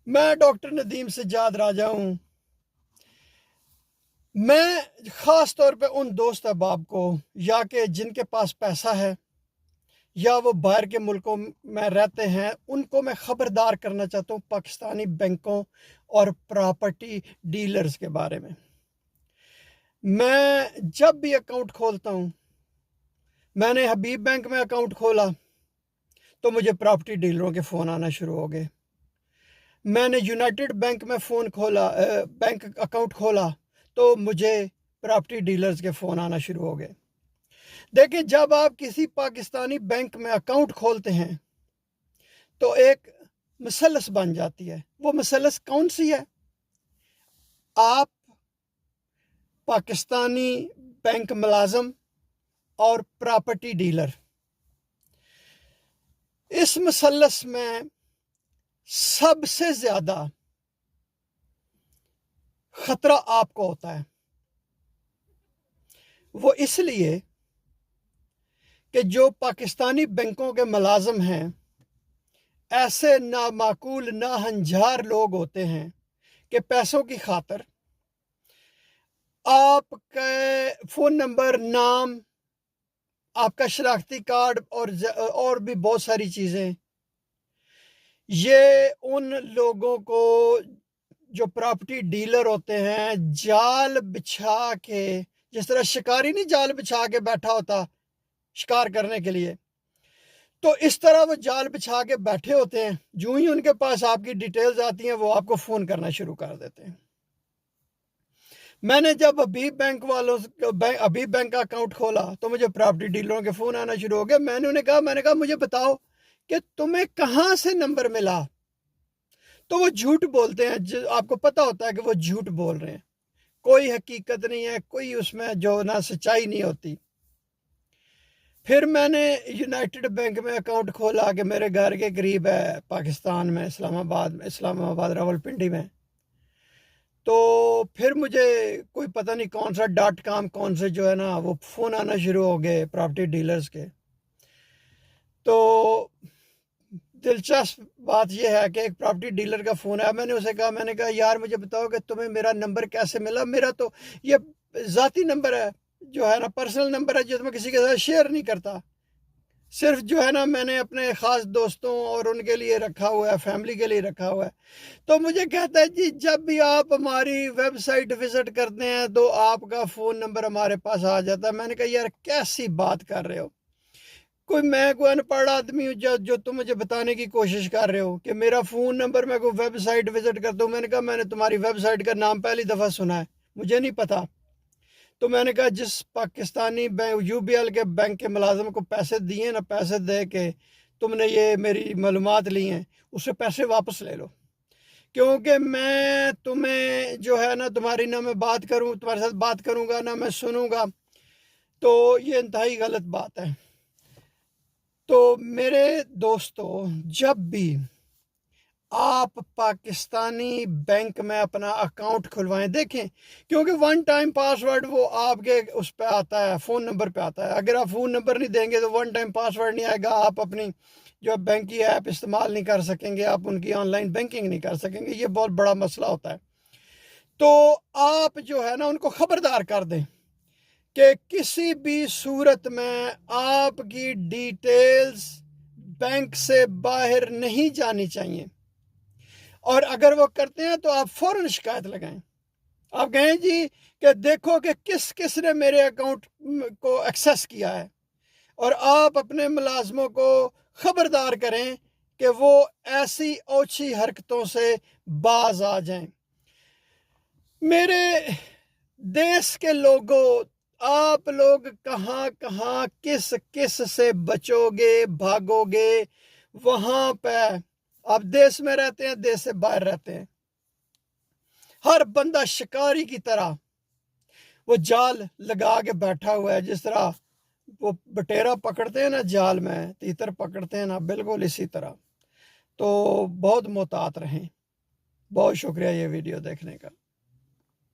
मैं डॉक्टर नदीम सज्जाद राजा हूँ। मैं ख़ास तौर पे उन दोस्त अहबाब को या कि जिनके पास पैसा है या वो बाहर के मुल्कों में रहते हैं, उनको मैं ख़बरदार करना चाहता हूँ पाकिस्तानी बैंकों और प्रॉपर्टी डीलर्स के बारे में। मैं जब भी अकाउंट खोलता हूँ, मैंने हबीब बैंक में अकाउंट खोला तो मुझे प्रॉपर्टी डीलरों के फ़ोन आना शुरू हो गए। मैंने यूनाइटेड बैंक में बैंक अकाउंट खोला तो मुझे प्रॉपर्टी डीलर्स के फ़ोन आना शुरू हो गए। देखिए, जब आप किसी पाकिस्तानी बैंक में अकाउंट खोलते हैं तो एक मसलस बन जाती है। वो मसलस कौन सी है? आप पाकिस्तानी बैंक मुलाजम और प्रॉपर्टी डीलर। इस मसलस में सबसे ज़्यादा ख़तरा आपको होता है। वो इसलिए कि जो पाकिस्तानी बैंकों के मुलाजम हैं, ऐसे नामाकूल नाहंजार लोग होते हैं कि पैसों की खातिर आपका फ़ोन नंबर, नाम, आपका शनाख्ती कार्ड और भी बहुत सारी चीज़ें, ये उन लोगों को जो प्रॉपर्टी डीलर होते हैं जाल बिछा के, जिस तरह शिकारी नहीं जाल बिछा के बैठा होता शिकार करने के लिए, तो इस तरह वो जाल बिछा के बैठे होते हैं। जो ही उनके पास आपकी डिटेल्स आती हैं वो आपको फ़ोन करना शुरू कर देते हैं। मैंने जब हबीब बैंक का अकाउंट खोला तो मुझे प्रॉपर्टी डीलरों के फ़ोन आना शुरू हो गए। मैंने कहा मुझे बताओ कि तुम्हें कहाँ से नंबर मिला। तो वो झूठ बोलते हैं। आपको पता होता है कि वो झूठ बोल रहे हैं, कोई हकीकत नहीं है, कोई उसमें जो ना सच्चाई नहीं होती। फिर मैंने यूनाइटेड बैंक में अकाउंट खोला कि मेरे घर के करीब है, पाकिस्तान में, इस्लामाबाद रावलपिंडी में। तो फिर मुझे कोई पता नहीं कौन सा .com कौन से जो है ना वो फ़ोन आना शुरू हो गए प्रॉपर्टी डीलर्स के। तो दिलचस्प बात यह है कि एक प्रॉपर्टी डीलर का फ़ोन आया। मैंने कहा यार मुझे बताओ कि तुम्हें मेरा नंबर कैसे मिला। मेरा तो ये ज़ाती नंबर है, जो है ना पर्सनल नंबर है, जो मैं किसी के साथ शेयर नहीं करता। सिर्फ जो है ना मैंने अपने ख़ास दोस्तों और उनके लिए रखा हुआ है, फैमिली के लिए रखा हुआ है। तो मुझे कहता है जी जब भी आप हमारी वेबसाइट विज़िट करते हैं तो आपका फ़ोन नंबर हमारे पास आ जाता है। मैंने कहा यार कैसी बात कर रहे हो, मैं कोई अनपढ़ आदमी हूँ जो तुम मुझे बताने की कोशिश कर रहे हो कि मेरा फ़ोन नंबर मैं कोई वेबसाइट विज़िट करता हूँ। मैंने कहा मैंने तुम्हारी वेबसाइट का नाम पहली दफ़ा सुना है, मुझे नहीं पता। तो मैंने कहा जिस पाकिस्तानी बैंक UBL के बैंक के मुलाजिम को पैसे दिए ना, पैसे दे के तुमने ये मेरी मालूमात ली हैं, उससे पैसे वापस ले लो, क्योंकि मैं तुम्हें जो है ना तुम्हारी ना मैं बात करूं, तुम्हारे साथ बात करूंगा ना मैं सुनूंगा, तो ये इंतहाई गलत बात है। तो मेरे दोस्तों, जब भी आप पाकिस्तानी बैंक में अपना अकाउंट खुलवाएं, देखें, क्योंकि वन टाइम पासवर्ड वो आपके उस पर आता है, फ़ोन नंबर पे आता है। अगर आप फ़ोन नंबर नहीं देंगे तो वन टाइम पासवर्ड नहीं आएगा, आप अपनी जो बैंक की ऐप इस्तेमाल नहीं कर सकेंगे, आप उनकी ऑनलाइन बैंकिंग नहीं कर सकेंगे। ये बहुत बड़ा मसला होता है। तो आप जो है ना उनको ख़बरदार कर दें कि किसी भी सूरत में आपकी डिटेल्स बैंक से बाहर नहीं जानी चाहिए, और अगर वो करते हैं तो आप फ़ौरन शिकायत लगाएं। आप कहें जी कि देखो कि किस किस ने मेरे अकाउंट को एक्सेस किया है, और आप अपने मुलाजमों को ख़बरदार करें कि वो ऐसी ओछी हरकतों से बाज आ जाएं। मेरे देश के लोगों, आप लोग कहाँ कहाँ किस किस से बचोगे, भागोगे? वहाँ पे आप देश में रहते हैं, देश से बाहर रहते हैं, हर बंदा शिकारी की तरह वो जाल लगा के बैठा हुआ है। जिस तरह वो बटेरा पकड़ते हैं ना जाल में, तीतर पकड़ते हैं ना, बिल्कुल इसी तरह। तो बहुत मोहतात रहें। बहुत शुक्रिया ये वीडियो देखने का।